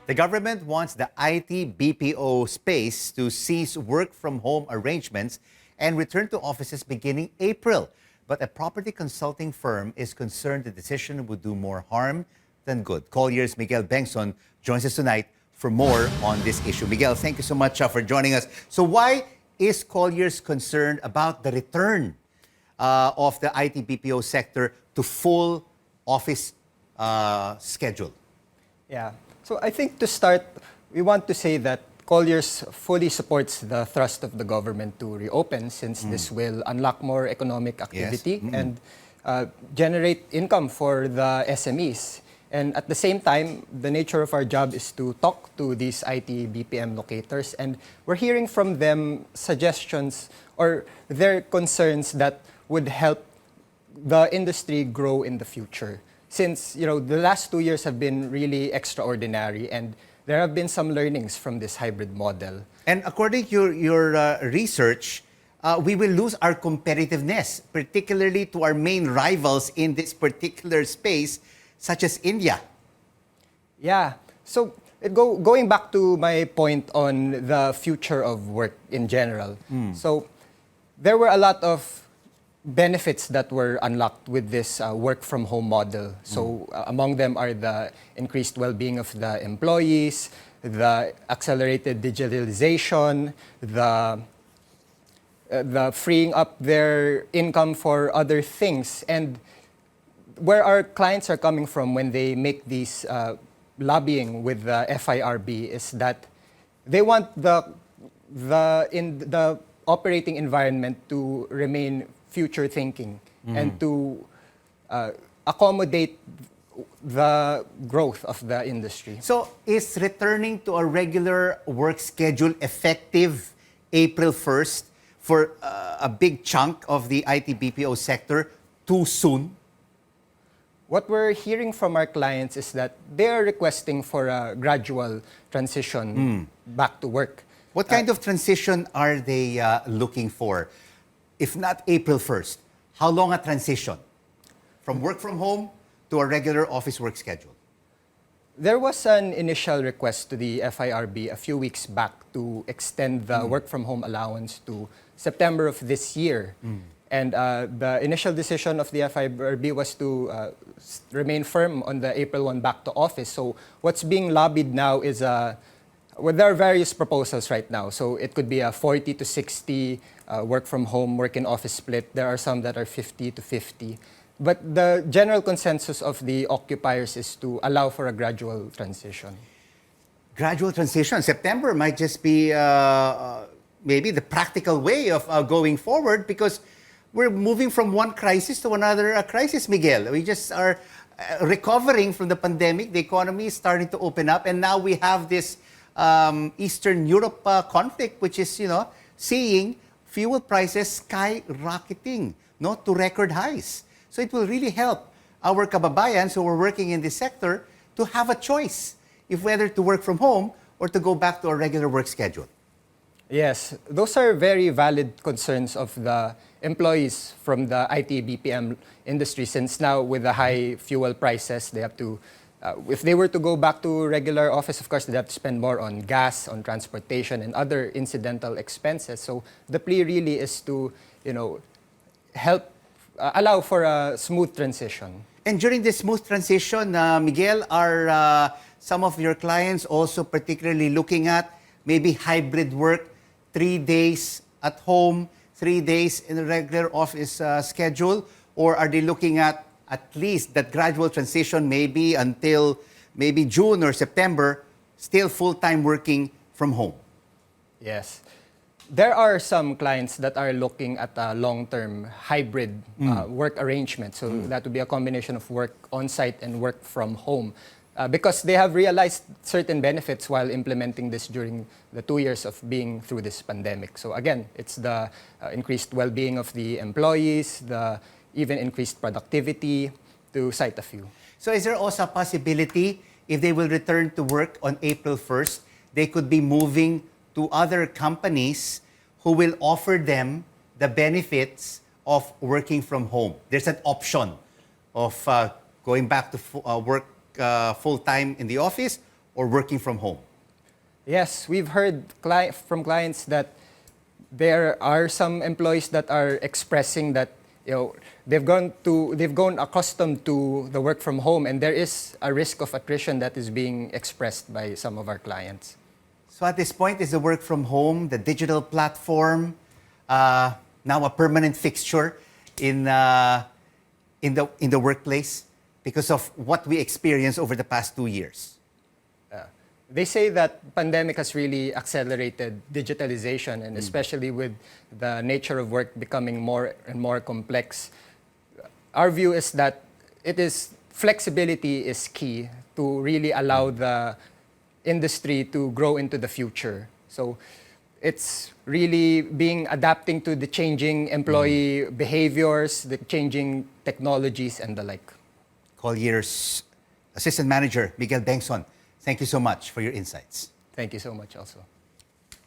The government wants the IT BPO space to cease work-from-home arrangements and return to offices beginning April. But a property consulting firm is concerned the decision would do more harm than good. Colliers Miguel Bengzon joins us tonight for more on this issue. Miguel, thank you so much for joining us. So why is Colliers concerned about the return of the IT BPO sector to full office schedule? Yeah. So I think to start, we want to say that Colliers fully supports the thrust of the government to reopen since this will unlock more economic activity and generate income for the SMEs. And at the same time, the nature of our job is to talk to these IT BPM locators, and we're hearing from them suggestions or their concerns that would help the industry grow in the future. Since the last 2 years have been really extraordinary, and there have been some learnings from this hybrid model. And according to your research, we will lose our competitiveness, particularly to our main rivals in this particular space, such as India. Yeah. So going back to my point on the future of work in general. So there were a lot of benefits that were unlocked with this work-from-home model. So among them are the increased well-being of the employees, the accelerated digitalization, the freeing up their income for other things. And where our clients are coming from when they make these lobbying with the FIRB is that they want the operating environment to remain future thinking and to accommodate the growth of the industry. So is returning to a regular work schedule effective April 1st for a big chunk of the IT BPO sector too soon? What we're hearing from our clients is that they are requesting for a gradual transition back to work. What kind of transition are they looking for? If not April 1st, how long a transition from work from home to a regular office work schedule? There was an initial request to the FIRB a few weeks back to extend the work from home allowance to September of this year. And the initial decision of the FIRB was to remain firm on the April 1 back to office. So what's being lobbied now is well, there are various proposals right now. So it could be a 40 to 60 work from home, work in office split. There are some that are 50 to 50. But the general consensus of the occupiers is to allow for a gradual transition. Gradual transition. September might just be maybe the practical way of going forward, because we're moving from one crisis to another crisis, Miguel. We just are recovering from the pandemic. The economy is starting to open up, and now we have this Eastern Europe conflict, which is, seeing fuel prices skyrocketing, to record highs. So it will really help our kababayans who are working in this sector to have a choice if whether to work from home or to go back to a regular work schedule. Yes, those are very valid concerns of the employees from the IT BPM industry, since now with the high fuel prices, they have to if they were to go back to regular office, of course, they'd have to spend more on gas, on transportation, and other incidental expenses. So the plea really is to, help allow for a smooth transition. And during this smooth transition, Miguel, are some of your clients also particularly looking at maybe hybrid work, 3 days at home, 3 days in a regular office schedule? Or are they looking at least that gradual transition maybe until maybe June or September, still full-time working from home? Yes. There are some clients that are looking at a long-term hybrid work arrangement. So that would be a combination of work on-site and work from home. Because they have realized certain benefits while implementing this during the 2 years of being through this pandemic. So again, it's the increased well-being of the employees, the even increased productivity, to cite a few. So is there also a possibility, if they will return to work on April 1st, they could be moving to other companies who will offer them the benefits of working from home? There's an option of going back to work full-time in the office or working from home? Yes, we've heard from clients that there are some employees that are expressing that they've grown accustomed to the work from home, and there is a risk of attrition that is being expressed by some of our clients. So at this point, is the work from home, the digital platform, now a permanent fixture in the workplace because of what we experienced over the past 2 years? They say that pandemic has really accelerated digitalization, and especially with the nature of work becoming more and more complex. Our view is that flexibility is key to really allow the industry to grow into the future. So it's really adapting to the changing employee behaviors, the changing technologies, and the like. Colliers Assistant Manager Miguel Bengzon, thank you so much for your insights. Thank you so much also.